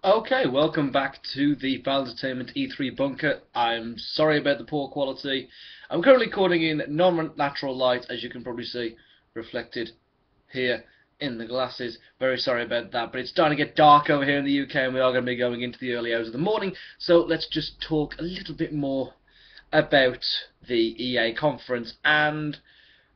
Okay, welcome back to the Val Entertainment E3 bunker. I'm sorry about the poor quality. I'm currently recording in non-natural light, as you can probably see reflected here in the glasses. Very sorry about that, but it's starting to get dark over here in the UK, and we are going to be going into the early hours of the morning. So let's just talk a little bit more about the EA conference and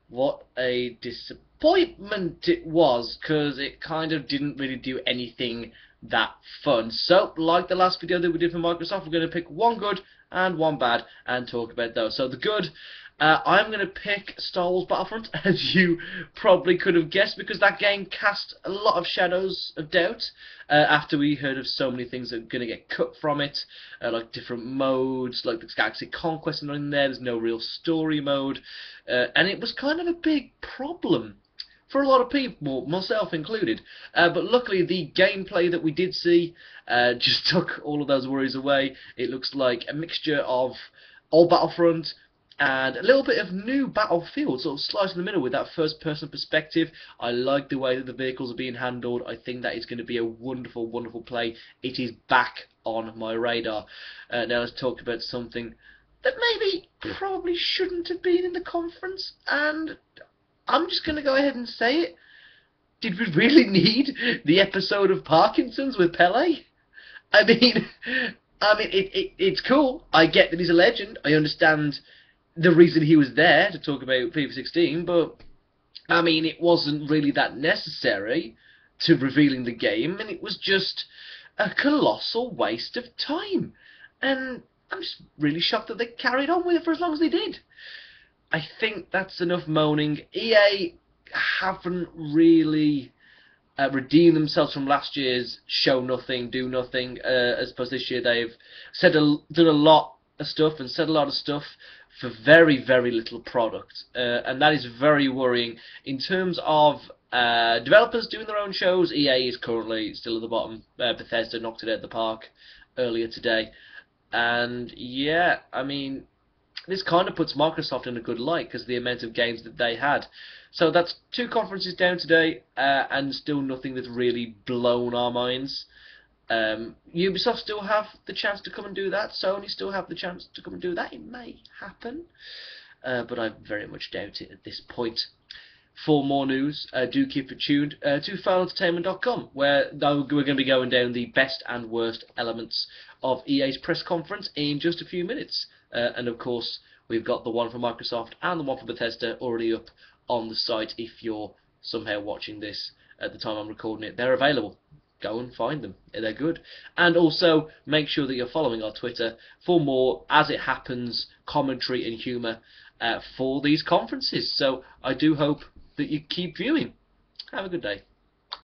what a disappointment it was, because it kind of didn't really do anything that fun. So, like the last video that we did for Microsoft, we're going to pick one good and one bad and talk about those. So the good, I'm going to pick Star Wars Battlefront, as you probably could have guessed, because that game cast a lot of shadows of doubt after we heard of so many things that are going to get cut from it, like different modes, like the Galaxy Conquest not in there, there's no real story mode, and it was kind of a big problem for a lot of people, myself included. But luckily, the gameplay that we did see just took all of those worries away. It looks like a mixture of old Battlefront and a little bit of new Battlefield, sort of sliced in the middle with that first-person perspective. I like the way that the vehicles are being handled. I think that is going to be a wonderful, wonderful play. It is back on my radar. Now let's talk about something that maybe probably shouldn't have been in the conference, and I'm just going to go ahead and say it. Did we really need the episode of Parkinson's with Pele? I mean, it's cool. I get that he's a legend. I understand the reason he was there to talk about FIFA 16, but I mean, it wasn't really that necessary to revealing the game, and it was just a colossal waste of time. And I'm just really shocked that they carried on with it for as long as they did. I think that's enough moaning. EA haven't really redeemed themselves from last year's show nothing, do nothing. I suppose this year they've done a lot of stuff and said a lot of stuff for very, very little product, and that is very worrying. In terms of developers doing their own shows, EA is currently still at the bottom. Bethesda knocked it out of the park earlier today, and yeah, I mean, this kind of puts Microsoft in a good light because of the amount of games that they had. So that's two conferences down today, and still nothing that's really blown our minds. Ubisoft still have the chance to come and do that. Sony still have the chance to come and do that. It may happen, but I very much doubt it at this point. For more news, do keep it tuned to FileEntertainment.com, where we're going to be going down the best and worst elements of EA's press conference in just a few minutes. And of course, we've got the one from Microsoft and the one from Bethesda already up on the site. If you're somehow watching this at the time I'm recording it, they're available. Go and find them. They're good. And also, make sure that you're following our Twitter for more, as it happens, commentary and humour for these conferences. So I do hope that you keep viewing. Have a good day.